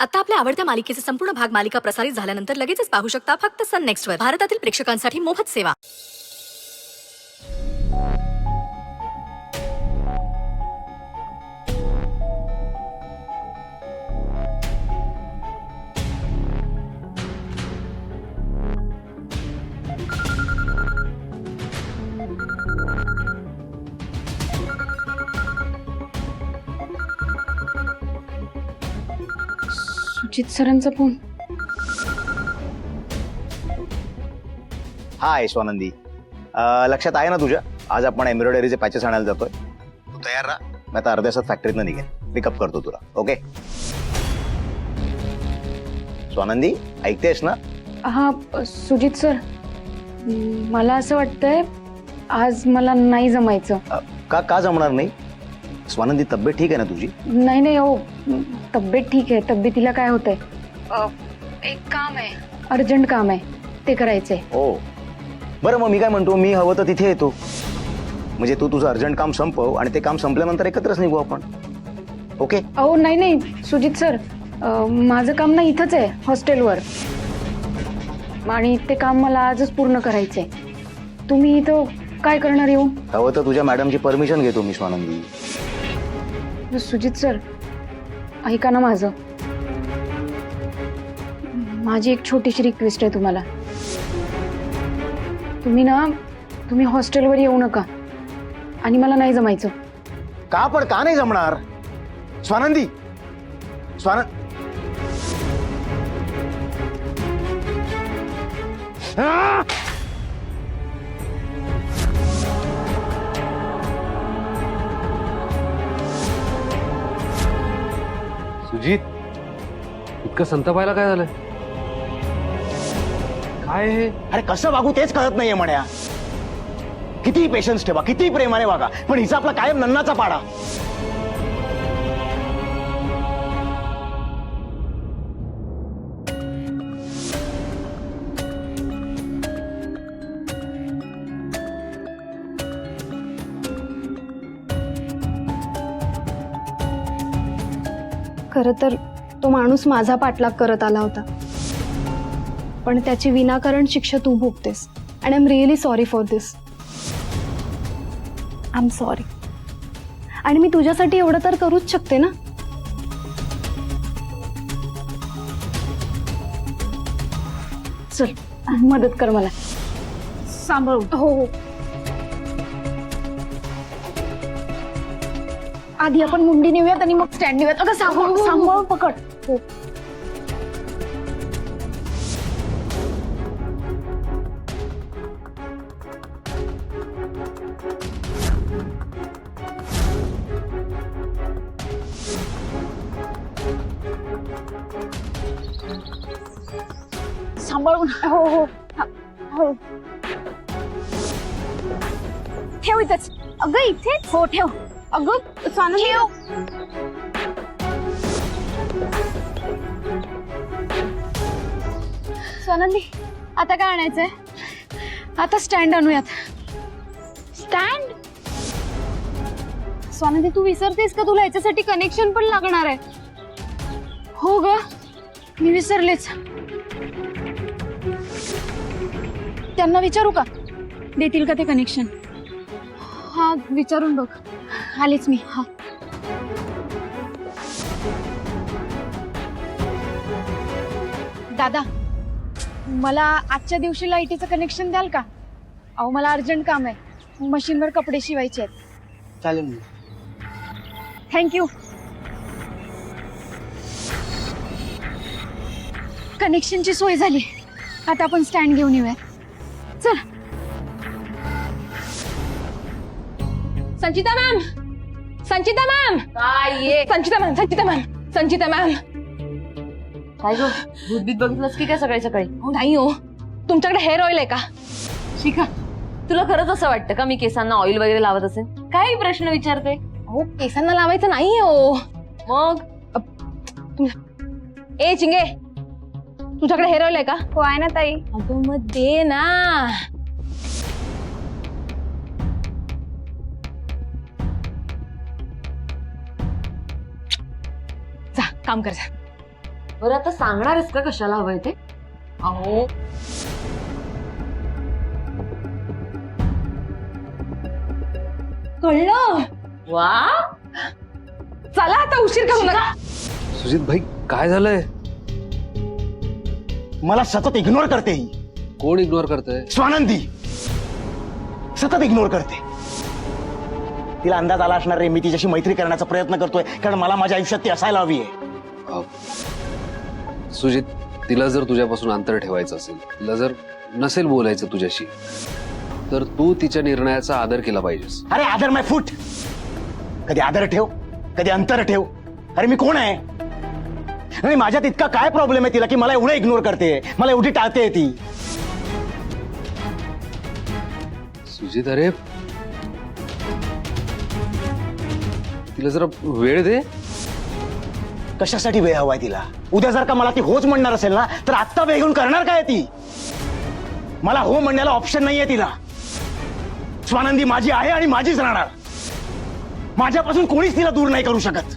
आता आपल्या आवडत्या मालिकेचे संपूर्ण भाग मालिका प्रसारित झाल्यानंतर लगेचच पाहू शकता फक्त सन नेक्स्ट वर. भारतातील प्रेक्षकांसाठी मोफत सेवा. सुजित सरांचा फोन. हाय स्वानंदी, लक्षात आहे ना तुझ्या, आज आपण एम्ब्रॉयडरीचे पॅचेस आणायला जातोय. तू तयार राहा, मी आता अर्ध्या तासात फॅक्टरीतनं निघेन. पिकअप करतो तुला. ओके स्वानंदी, ऐकतेस ना? हा सुजित सर, मला असं वाटतंय आज मला नाही जमायचं. का जमणार नाही? स्वानंदी, तब्येत ठीक आहे ना तुझी? नाही नाही हो, तब्येत ठीक आहे. तब्येतीला काय होतंय, एक काम आहे, अर्जंट काम आहे, ते करायचंय. ओ बरं, मग मी काय म्हणतो, मी हवं तर तिथे येतो. म्हणजे तू तुझं अर्जंट काम संपव आणि ते काम संपल्यानंतर एकत्रच निघू आपण. ओके? अहो नाही नाही सुजित सर, माझं काम ना इथंच आहे, हॉस्टेलवर, आणि ते काम मला आजच पूर्ण करायचंय. तुम्ही इथं काय करणार येऊन? हवं तर तुझ्या मॅडमची परमिशन घेतो मी स्वानंदी. सुजित सर, ऐका ना माझं. माझी एक छोटीशी रिक्वेस्ट आहे तुम्हाला. तुम्ही हॉस्टेलवर येऊ नका, आणि मला नाही जमायचं. का पण का नाही जमणार स्वानंदी? सुजित, इतकं संतापायला काय झालं? काय हे? अरे कसं वागू तेच कळत नाहीये म्हण्या. किती पेशन्स ठेवा, किती प्रेमाने वागा, पण हिचा आपला कायम नन्नाचा पाडा. खरं तर तो माणूस माझा पाठलाग करत आला होता, पण त्याची विनाकारण शिक्षा तू भोगतेस. And I am really sorry for this. I am sorry. आणि मी तुझ्यासाठी एवढं तर करूच शकते ना. चल मदत कर मला. सांभाळून. हो हो. आधी आपण मुंडी नेऊयात आणि मग स्टँड नेऊयात. अगं सांभाळून पकड. हो. सांभाळून. हो हो हो. ठेव इथेच. अगं इथेच. हो ठेव. अगं स्वानंदी. स्वानंदी, आता काय आणायचंय? आता स्टँड आणूयात. स्टँड? स्वानंदी, तू विसरतेस का तुला याच्यासाठी कनेक्शन पण लागणार आहे? हो ग, मी विसरलेच. त्यांना विचारू का, देतील का ते कनेक्शन? हा विचारून बघ. आलेच मी. हा दादा, मला आजच्या दिवशी लाईटीचं कनेक्शन द्याल का? अहो मला अर्जंट काम आहे, मशीनवर कपडे शिवायचे आहेत. चालेल. थँक्यू. कनेक्शनची सोय झाली, आता आपण स्टँड घेऊन येऊयात. चल. संचिता मॅम, संचिता मॅम, काय? संचिता मॅम, संचिता मॅम, संचिता मॅम. काय गो, भूतबीत बघितलंस की काय सकाळी सकाळी? हो नाही हो, तुमच्याकडे हेअर ऑइल आहे का? शिखा, तुला खरंच असं वाटतं का मी केसांना ऑइल वगैरे लावत असेल? काय प्रश्न विचारते? हो केसांना लावायचं नाहीये हो. मग ए चिंगे, तुझ्याकडे हेअर ऑइल आहे का? हो आहे ना ताई. अगं मग दे ना. जा काम कर जा. बरं आता सांगणार आहेस का कशाला हवंय ते? अहो कळलं. वा, चला आता उशीर करू नका. सुजित भाई काय झालंय? मला सतत इग्नोर करते ही. कोण इग्नोर करतंय? स्वानंदी सतत इग्नोर करते. तिला अंदाज आला असणार रे, मी तिच्याशी मैत्री करण्याचा प्रयत्न करतोय, कारण मला माझ्या आयुष्यात ती असायला हवी आहे. सुजित, तिला जर तुझ्यापासून अंतर ठेवायचं असेल, तिला जर नसेल बोलायचं तुझ्याशी, तर तू तिच्या निर्णयाचा आदर केला पाहिजेस. अरे आदर माय फूट. कधी आदर ठेव, कधी अंतर ठेव. अरे मी कोण आहे? आणि माझ्यात इतका काय प्रॉब्लेम आहे तिला की मला एवढं इग्नोर करते, मला एवढी टाळते ती. सुजित, अरे तिला जरा वेळ दे. कशासाठी वेळ हवाय तिला? उद्या जर का मला ती होच म्हणणार असेल ना, तर आत्ता वेळ घेऊन करणार काय ती? मला हो म्हणण्याला ऑप्शन नाहीये तिला. स्वानंदी माझी आहे आणि माझीच राहणार. माझ्यापासून कोणीच तिला दूर नाही करू शकत.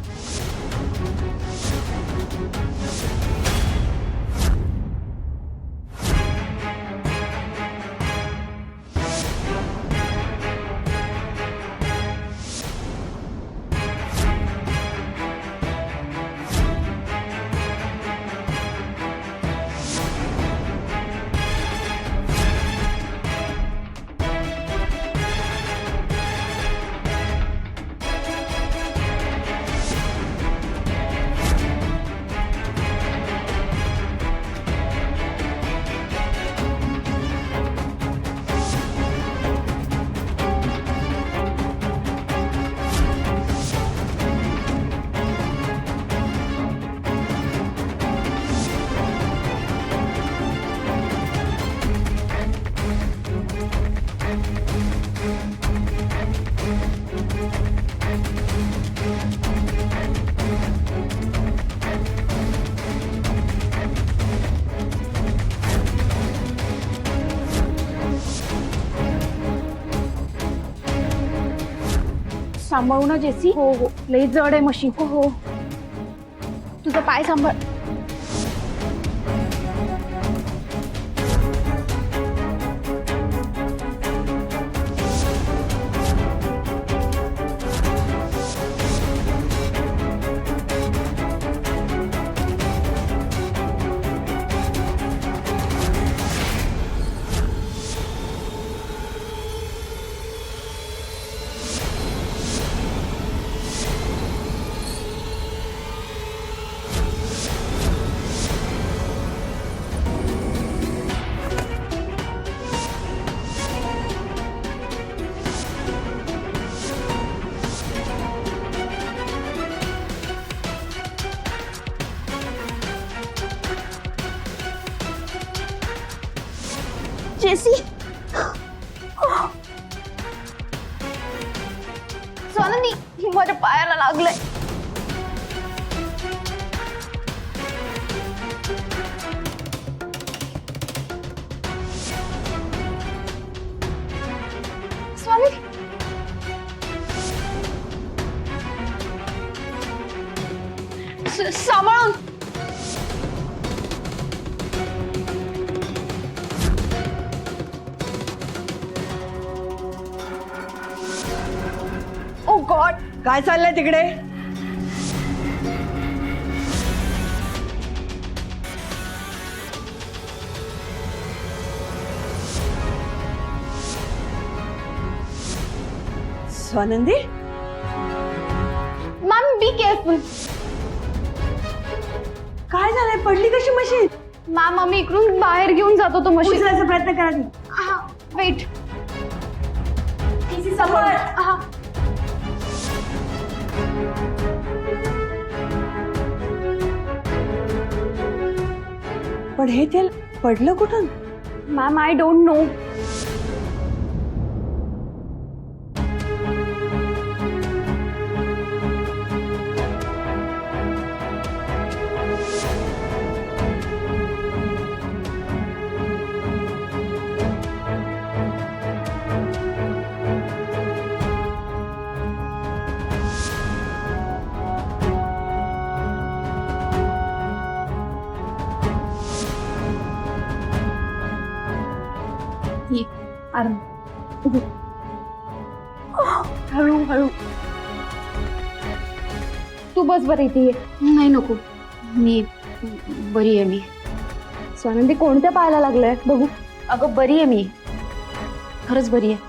सांभाळू ना जेसी. हो हो, लई जड आहे मशीन. हो हो, तुझा पाय सांभाळ. जेसी, स्वानंदी माझ्या पायाला लागलंय. स्वानंदी, सांभाळून. ओ गॉड, काय चाललंय तिकडे? Swanandi, ma'am be careful. काय झालंय? पडली कशी मशीन? मॅम आम्ही इकडून बाहेर घेऊन जातो तो मशीन. उचलायचा प्रयत्न करा ती. हा, वेट. सांभाळ. हा, पण हे तेल पडलं कुठून? Ma'am I don't know. ये आराम हळू हळू तू बस बरं इथे ये. नाही नको मी बरी आहे मी. स्वानंदी कोणत्या पायाला लागलंय बघू. अगं बरी आहे मी खरंच बरी आहे.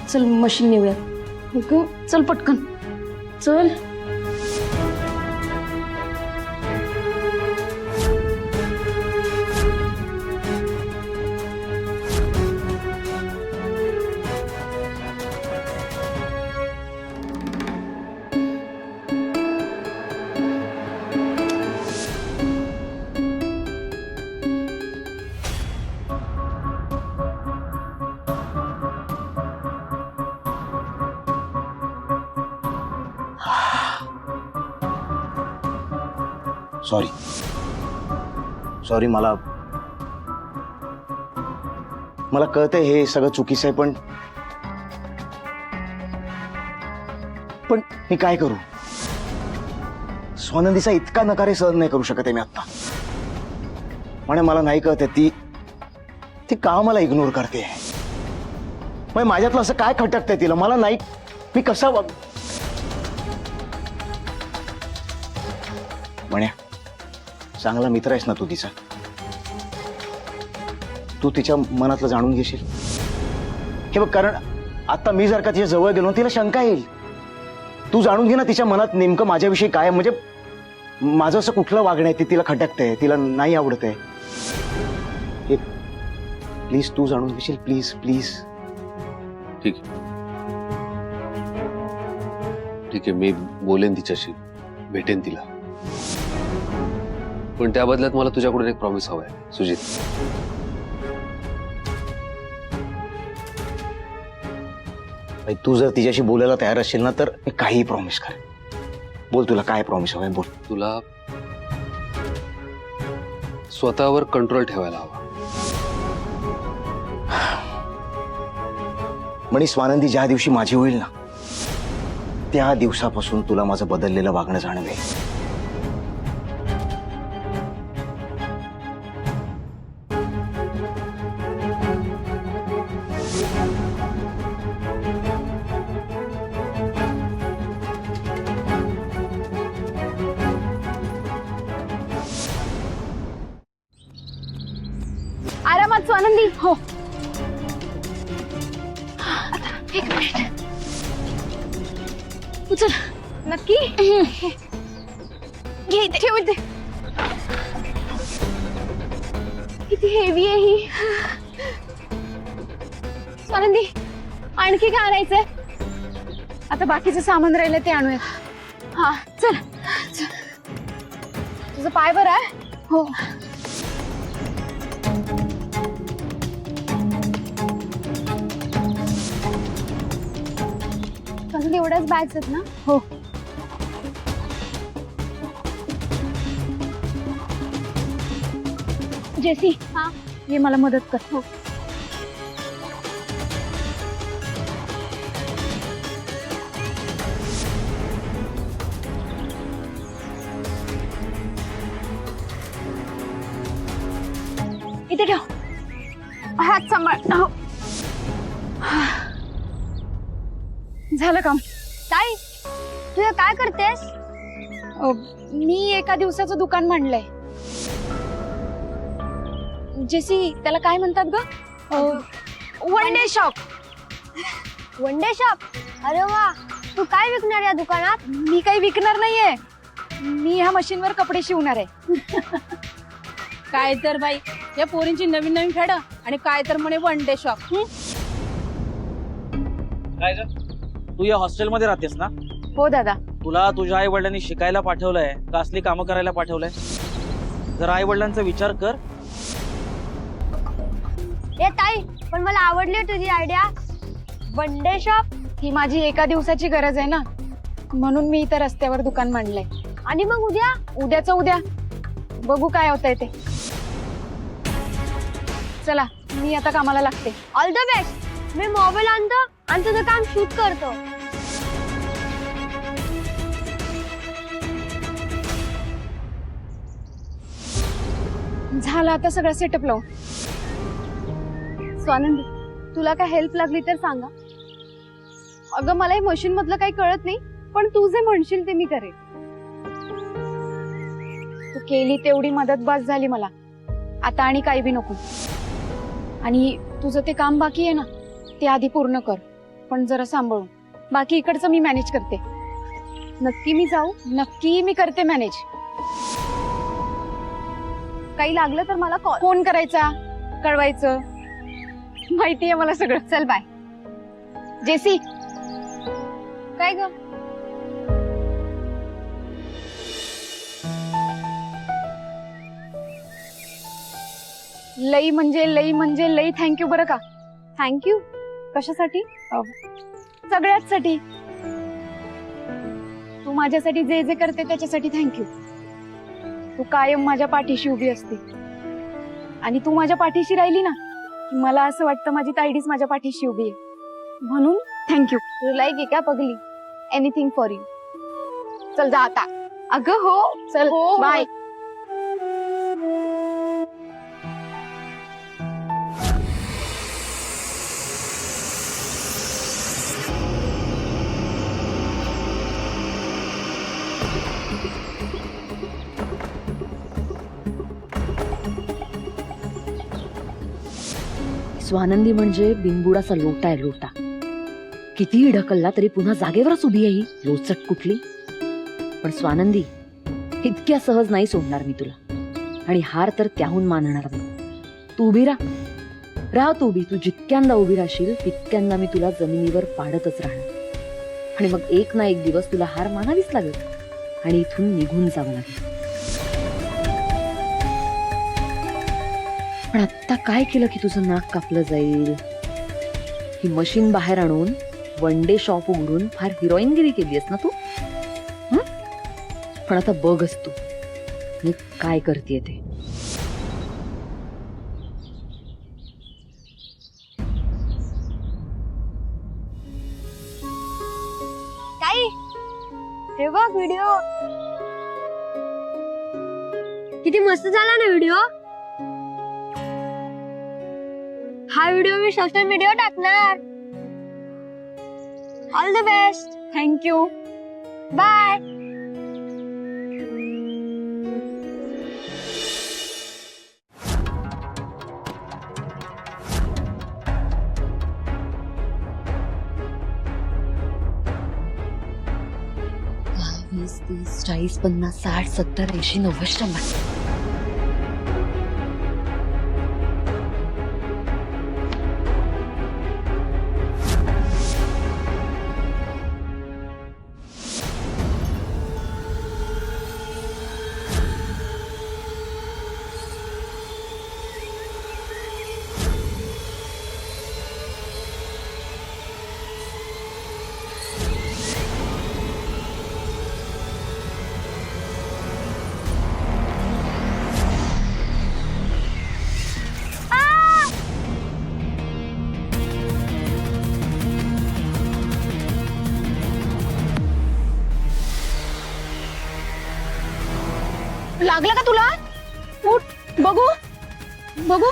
चल मशीन नेऊया. चल पटकन चल. सॉरी सॉरी मला कळतंय हे सगळं चुकीचं आहे, पण मी काय करू. स्वानंदीचा इतका नकार सहन नाही करू शकत आहे मी आता. म्हणे मला नाही कळत ती का मला इग्नोर करते. म्हणजे माझ्यातलं असं काय खटकतंय तिला. मला नाही मी कसं म्हणे चांगला मित्र आहेस ना तू तिचा. तू तिच्या मनातलं जाणून घेशील. हे बघ कारण आता मी जर का तिच्या जवळ गेलो तिला शंका येईल. तू जाणून घे ना तिच्या मनात नेमकं माझ्याविषयी काय, म्हणजे माझं असं कुठलं वागणं आहे ते तिला खटकतंय, तिला नाही आवडत आहे. हे प्लीज तू जाणून घेशील प्लीज प्लीज. ठीक आहे ठीक आहे, मी बोलेन तिच्याशी, भेटेन तिला. पण त्या बदल्यात मला तुझ्याकडून एक प्रॉमिस हवाय सुजित. तू जर तिच्याशी बोलायला तयार असशील ना तर मी काही प्रॉमिस कर. बोल तुला काय प्रॉमिस हवाय बोल. तुला स्वतःवर कंट्रोल ठेवायला हवा. म्हणे स्वानंदी ज्या दिवशी माझी होईल ना त्या दिवसापासून तुला माझं बदललेलं वागणं जाणवेल. आरामात स्वानंदी. हो आता एक मिनिट उचल. नक्की घे इथे ठेव इथे. किती हेवी आहे ही. स्वानंदी आणखी काय आणायचंय. आता बाकीचं सामान राहिलं ते आणूया. हा चल. तुझं पाय बरं आहे. हो एवढ्याच बॅग्स आहेत ना. हो जेसी हा ये मला मदत कर. हो इथे ठेव. हात सांभाळ. हो झालं काम. ताई तू हे काय करतेस. मी एका दिवसाचं दुकान मांडलंय. जेसी त्याला काय म्हणतात ग. One day shop. One day shop. अरे वा. तू काय विकणार या दुकानात. मी काही विकणार नाहीये. मी ह्या मशीनवर कपडे शिवणार आहे. काय तर बाई या पोरींची नवीन नवीन फॅड आणि काय तर म्हणे वन डे शॉप. काय ग तू या हॉस्टेलमध्ये राहतेस ना. हो दादा. तुला तुझ्या आई वडिलांनी शिकायला पाठवलंय का असली कामं करायला पाठवलंय. जर आई वडिलांचा विचार कर. ए ताई पण मला आवडली तुझी आयडिया. One day shop. ही माझी एका दिवसाची गरज आहे ना म्हणून मी इथं रस्त्यावर दुकान मांडलंय. आणि मग उद्या. उद्याचं उद्या बघू काय होतंय ते. चला मी आता कामाला लागते. All the best. Me mobile आणतो आणि तुझं काम शूट करतो. झालं आता सगळं सेटअप लावून. स्वानंदी, तुला काय हेल्प लागली तर सांगा. अगं मला मशीन मधलं काही कळत नाही, पण तू जे म्हणशील ते मी करेन. तू केली तेवढी मदत बास झाली मला. आता आणि काही बी नको. आणि तुझं ते काम बाकी आहे ना, ते आधी पूर्ण कर, पण जरा सांभाळून. बाकी इकडचं मी मॅनेज करते. नक्की मी जाऊ? नक्की मी करते मॅनेज. काही लागलं तर मला फोन करायचा, कळवायचं. माहितीये मला सगळं. चल बाय. जेसी, काय ग? लई म्हणजे लई थँक्यू बरं का. थँक्यू कशासाठी? सगळ्याचसाठी. तू माझ्यासाठी जे जे करते त्याच्यासाठी थँक्यू. तू कायम माझ्या पाठीशी उभी असते. आणि तू माझ्या पाठीशी राहिली ना की मला असं वाटतं माझी ताईडीच माझ्या पाठीशी उभी आहे. म्हणून थँक्यू. तू लाईक आहे का पगली? Anything for you. चल जा आता. अगं हो, चल बाय. स्वानंदी म्हणजे बिनबुडाचा लोटा आहे, लोटा. कितीही ढकलला तरी पुन्हा जागेवरच उभी आहे ही लोचट कुठली. पण स्वानंदी, इतक्या सहज नाही सोडणार मी तुला. आणि हार तर त्याहून मानणार नाही. तू उभी राह तू उभी. तू जितक्यांदा उभी राहशील तितक्यांदा मी तुला जमिनीवर पाडतच राहणार. आणि मग एक ना एक दिवस तुला हार मानावीच लागेल आणि इथून निघून जावं लागेल. पण आत्ता काय केलं की तुझं नाक कापलं जाईल? ही मशीन बाहेर आणून वन डे शॉप उघडून फार हिरोईनगिरी केलीस ना तू. पण आता बघच तू मी काय करतेय ते. काय हे बघ व्हिडिओ. किती मस्त झाला ना व्हिडिओ. हा व्हिडिओ मी सोशल मीडियावर टाकणार. All the best. Thank you. Bye. वीस 30 40 50 60 70 80 90 100. लागलं का तुला? उठ, बघू बघू.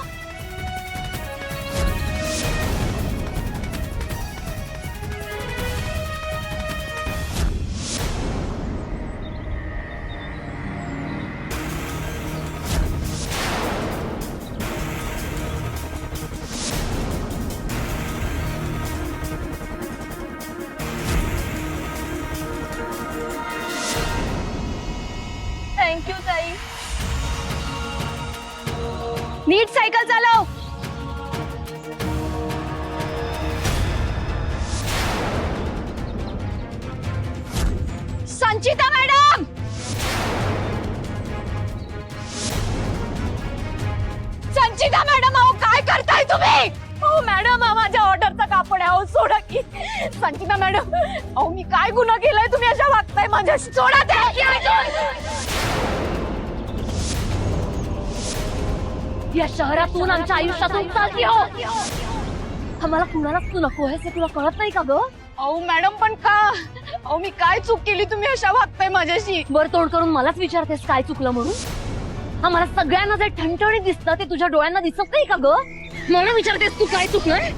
थँक्यू ताई. नीट सायकल चालव. संचिता मॅडम. संचिता मॅडम, अहो काय करताय तुम्ही? हो मॅडम, हा माझ्या ऑर्डरचा कापड आहे. अहो सोडा की. संचिता मॅडम, अहो मी काय गुन्हा केलाय तुम्ही अशा वागताय माझ्याशी? सोडा ते. या शहरातून आमच्या आयुष्यातून चालती हो. आम्हाला कुणालाच तू नको आहेस हे तुला कळत नाही का ग? अहो मॅडम, पण का? अहो मी काय चूक केली तुम्ही अशा वागताय माझ्याशी? वर तोड करून मलाच विचारतेस काय चुकलं म्हणून? आम्हाला सगळ्यांना जे ठणठणीत दिसतं ते तुझ्या डोळ्यांना दिसत नाही का ग? मला विचारतेस तू काय चुकलंय?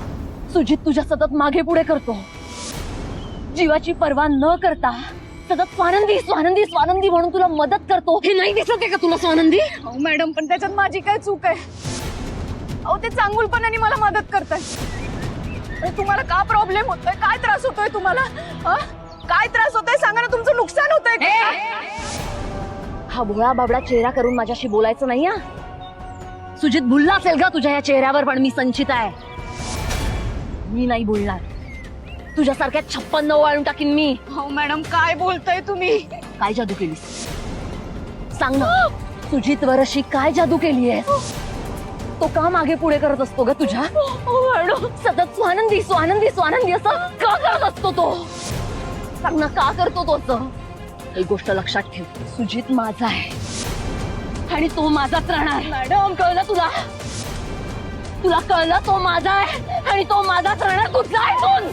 सुजित तुझ्या सतत मागे पुढे करतो, जीवाची पर्वा न करता सतत स्वानंदी स्वानंदी स्वानंदी म्हणून तुला मदत करतो. हे नाही दिसत आहे का तुला स्वानंदी? अहो मॅडम, पण त्याच्यात माझी काय चूक आहे? अहो ते चांगुलपणाने मला मदत करताय. तुम्हाला का प्रॉब्लेम होतोय? काय त्रास होतोय तुम्हाला? काय त्रास होतोय सांगा ना. तुमचं नुकसान होतंय का? हा भोळा बाबडा चेहरा करून माझ्याशी बोलायचं नाही. हा सुजित भुलला असेल का तुझ्या या चेहऱ्यावर, पण मी संचिता आहे. मी नाही बोलणार. तुझ्यासारख्या 56 वाळून टाकीन मी. हो मॅडम, काय बोलताय तुम्ही? काय जादू केलीस सांग ना. सुजित वर अशी काय जादू केली आहे? तो का मागे पुढे करत असतो ग तुझ्या? सतत स्वानंदी स्वानंदी स्वानंदी असं का करत असतो तो? सांग ना, का करतो तो असं? एक गोष्ट लक्षात ठेव, सुजित माझा आहे आणि तो माझाच राहणार. मॅडम, कळलं तुला? तुला कळलं? तो माझा आहे आणि तो माझाच राहणार. तू जा इथून.